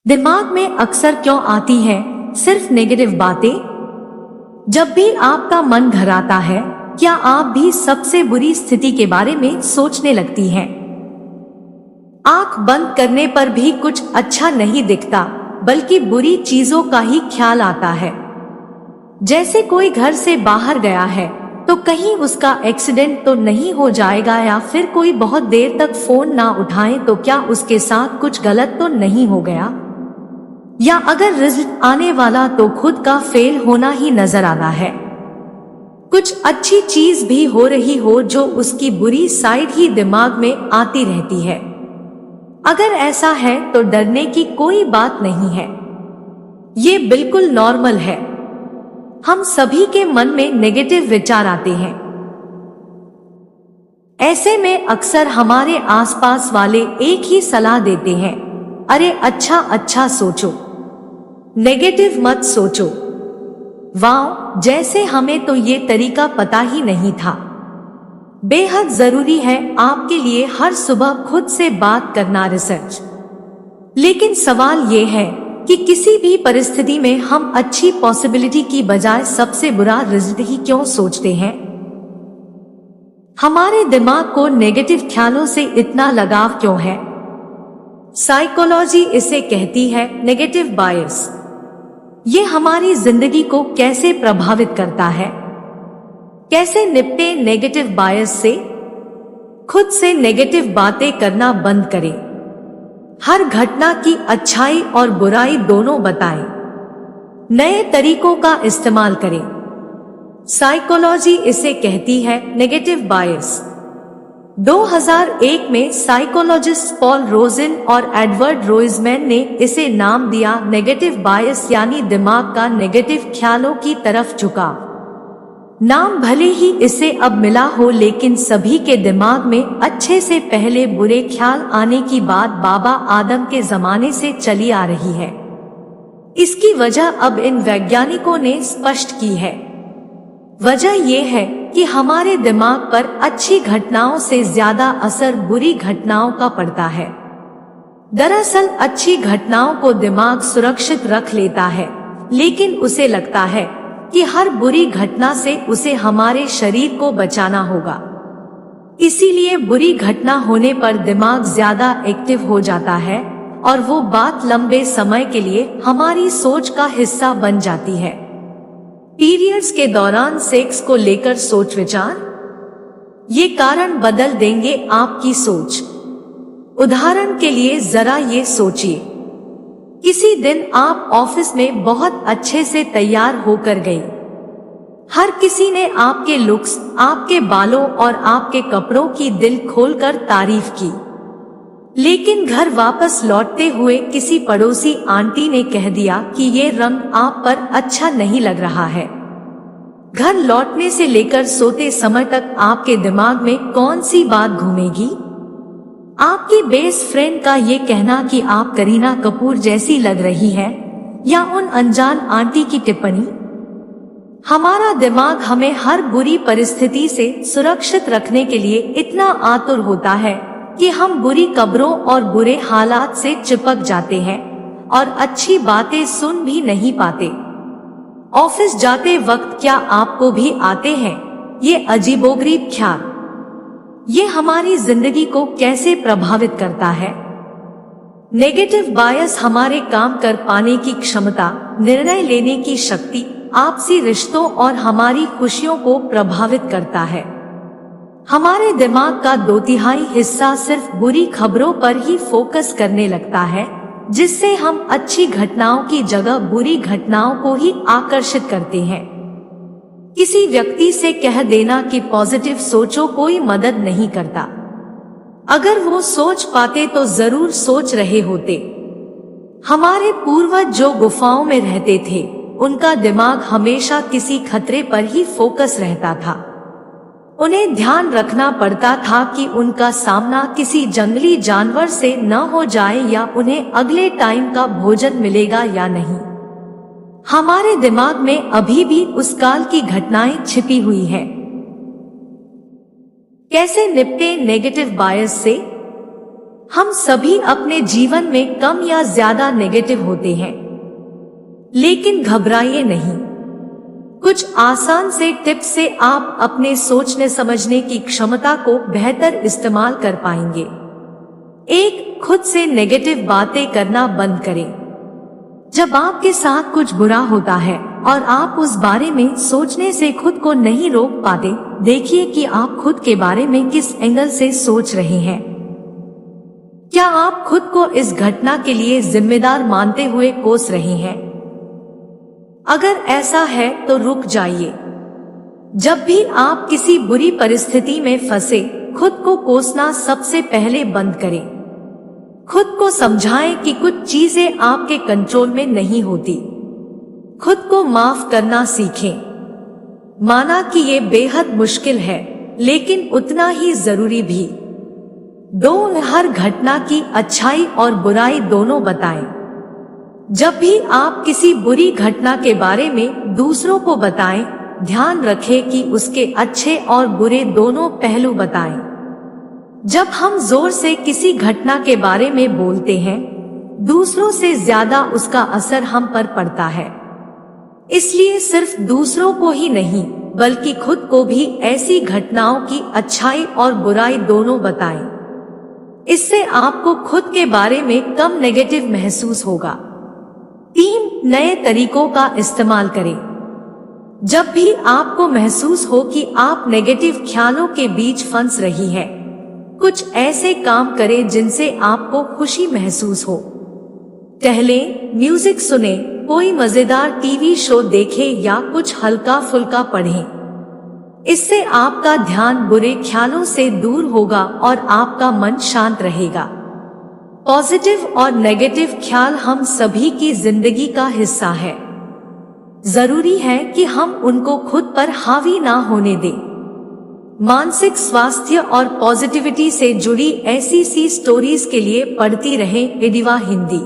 दिमाग में अक्सर क्यों आती है सिर्फ नेगेटिव बातें? जब भी आपका मन घबराता है, क्या आप भी सबसे बुरी स्थिति के बारे में सोचने लगती हैं? आंख बंद करने पर भी कुछ अच्छा नहीं दिखता, बल्कि बुरी चीजों का ही ख्याल आता है। जैसे कोई घर से बाहर गया है तो कहीं उसका एक्सीडेंट तो नहीं हो जाएगा, या फिर कोई बहुत देर तक फोन ना उठाए तो क्या उसके साथ कुछ गलत तो नहीं हो गया, या अगर रिजल्ट आने वाला तो खुद का फेल होना ही नजर आता है। कुछ अच्छी चीज भी हो रही हो जो उसकी बुरी साइड ही दिमाग में आती रहती है। अगर ऐसा है तो डरने की कोई बात नहीं है, ये बिल्कुल नॉर्मल है। हम सभी के मन में नेगेटिव विचार आते हैं। ऐसे में अक्सर हमारे आसपास वाले एक ही सलाह देते हैं, अरे अच्छा सोचो, नेगेटिव मत सोचो। वाह, जैसे हमें तो ये तरीका पता ही नहीं था। बेहद जरूरी है आपके लिए हर सुबह खुद से बात करना, रिसर्च। लेकिन सवाल ये है कि किसी भी परिस्थिति में हम अच्छी पॉसिबिलिटी की बजाय सबसे बुरा रिजल्ट ही क्यों सोचते हैं? हमारे दिमाग को नेगेटिव ख्यालों से इतना लगाव क्यों है? साइकोलॉजी इसे कहती है नेगेटिव बायस। ये हमारी जिंदगी को कैसे प्रभावित करता है? कैसे निपटे नेगेटिव बायस से? खुद से नेगेटिव बातें करना बंद करें। हर घटना की अच्छाई और बुराई दोनों बताएं। नए तरीकों का इस्तेमाल करें। साइकोलॉजी इसे कहती है नेगेटिव बायस। 2001 में साइकोलॉजिस्ट पॉल रोजन और एडवर्ड रोइजमैन ने इसे नाम दिया नेगेटिव बायस, यानी दिमाग का नेगेटिव ख्यालों की तरफ झुकाव। नाम भले ही इसे अब मिला हो, लेकिन सभी के दिमाग में अच्छे से पहले बुरे ख्याल आने की बात बाबा आदम के जमाने से चली आ रही है। इसकी वजह अब इन वैज्ञानिकों ने स्पष्ट की है। वजह यह है कि हमारे दिमाग पर अच्छी घटनाओं से ज्यादा असर बुरी घटनाओं का पड़ता है। दरअसल अच्छी घटनाओं को दिमाग सुरक्षित रख लेता है, लेकिन उसे लगता है कि हर बुरी घटना से उसे हमारे शरीर को बचाना होगा। इसीलिए बुरी घटना होने पर दिमाग ज्यादा एक्टिव हो जाता है और वो बात लंबे समय के लिए हमारी सोच का हिस्सा बन जाती है। पीरियड्स के दौरान सेक्स को लेकर सोच विचार, ये कारण बदल देंगे आपकी सोच। उदाहरण के लिए जरा ये सोचिए, किसी दिन आप ऑफिस में बहुत अच्छे से तैयार होकर गई। हर किसी ने आपके लुक्स, आपके बालों और आपके कपड़ों की दिल खोलकर तारीफ की। लेकिन घर वापस लौटते हुए किसी पड़ोसी आंटी ने कह दिया कि ये रंग आप पर अच्छा नहीं लग रहा है। घर लौटने से लेकर सोते समय तक आपके दिमाग में कौन सी बात घूमेगी? आपकी बेस्ट फ्रेंड का ये कहना कि आप करीना कपूर जैसी लग रही है, या उन अनजान आंटी की टिप्पणी? हमारा दिमाग हमें हर बुरी परिस्थिति से सुरक्षित रखने के लिए इतना आतुर होता है कि हम बुरी खबरों और बुरे हालात से चिपक जाते हैं और अच्छी बातें सुन भी नहीं पाते। ऑफिस जाते वक्त क्या आपको भी आते हैं ये अजीबोगरीब ख्याल? ये हमारी जिंदगी को कैसे प्रभावित करता है? नेगेटिव बायस हमारे काम कर पाने की क्षमता, निर्णय लेने की शक्ति, आपसी रिश्तों और हमारी खुशियों को प्रभावित करता है। हमारे दिमाग का 2/3 हिस्सा सिर्फ बुरी खबरों पर ही फोकस करने लगता है, जिससे हम अच्छी घटनाओं की जगह बुरी घटनाओं को ही आकर्षित करते हैं। किसी व्यक्ति से कह देना कि पॉजिटिव सोचो कोई मदद नहीं करता। अगर वो सोच पाते तो जरूर सोच रहे होते। हमारे पूर्वज जो गुफाओं में रहते थे, उनका दिमाग हमेशा किसी खतरे पर ही फोकस रहता था। उन्हें ध्यान रखना पड़ता था कि उनका सामना किसी जंगली जानवर से न हो जाए, या उन्हें अगले टाइम का भोजन मिलेगा या नहीं। हमारे दिमाग में अभी भी उस काल की घटनाएं छिपी हुई है। कैसे निपटे नेगेटिव बायस से? हम सभी अपने जीवन में कम या ज्यादा नेगेटिव होते हैं, लेकिन घबराइए नहीं। कुछ आसान से टिप्स से आप अपने सोचने समझने की क्षमता को बेहतर इस्तेमाल कर पाएंगे। 1. खुद से नेगेटिव बातें करना बंद करें। जब आपके साथ कुछ बुरा होता है और आप उस बारे में सोचने से खुद को नहीं रोक पाते, देखिए कि आप खुद के बारे में किस एंगल से सोच रहे हैं। क्या आप खुद को इस घटना के लिए जिम्मेदार मानते हुए कोस रहे हैं? अगर ऐसा है तो रुक जाइए। जब भी आप किसी बुरी परिस्थिति में फंसे, खुद को कोसना सबसे पहले बंद करें। खुद को समझाएं कि कुछ चीजें आपके कंट्रोल में नहीं होती। खुद को माफ करना सीखें। माना कि ये बेहद मुश्किल है, लेकिन उतना ही जरूरी भी। 2. हर घटना की अच्छाई और बुराई दोनों बताएं। जब भी आप किसी बुरी घटना के बारे में दूसरों को बताएं, ध्यान रखें कि उसके अच्छे और बुरे दोनों पहलू बताएं। जब हम जोर से किसी घटना के बारे में बोलते हैं, दूसरों से ज्यादा उसका असर हम पर पड़ता है। इसलिए सिर्फ दूसरों को ही नहीं, बल्कि खुद को भी ऐसी घटनाओं की अच्छाई और बुराई दोनों बताएं। इससे आपको खुद के बारे में कम नेगेटिव महसूस होगा। 3. नए तरीकों का इस्तेमाल करें। जब भी आपको महसूस हो कि आप नेगेटिव ख्यालों के बीच फंस रही है, कुछ ऐसे काम करें जिनसे आपको खुशी महसूस हो। टहलें, म्यूजिक सुने, कोई मजेदार टीवी शो देखें या कुछ हल्का फुल्का पढ़ें। इससे आपका ध्यान बुरे ख्यालों से दूर होगा और आपका मन शांत रहेगा। पॉजिटिव और नेगेटिव ख्याल हम सभी की जिंदगी का हिस्सा है। जरूरी है कि हम उनको खुद पर हावी ना होने दें। मानसिक स्वास्थ्य और पॉजिटिविटी से जुड़ी ऐसी सी स्टोरीज के लिए पढ़ती रहें एडिवा हिंदी।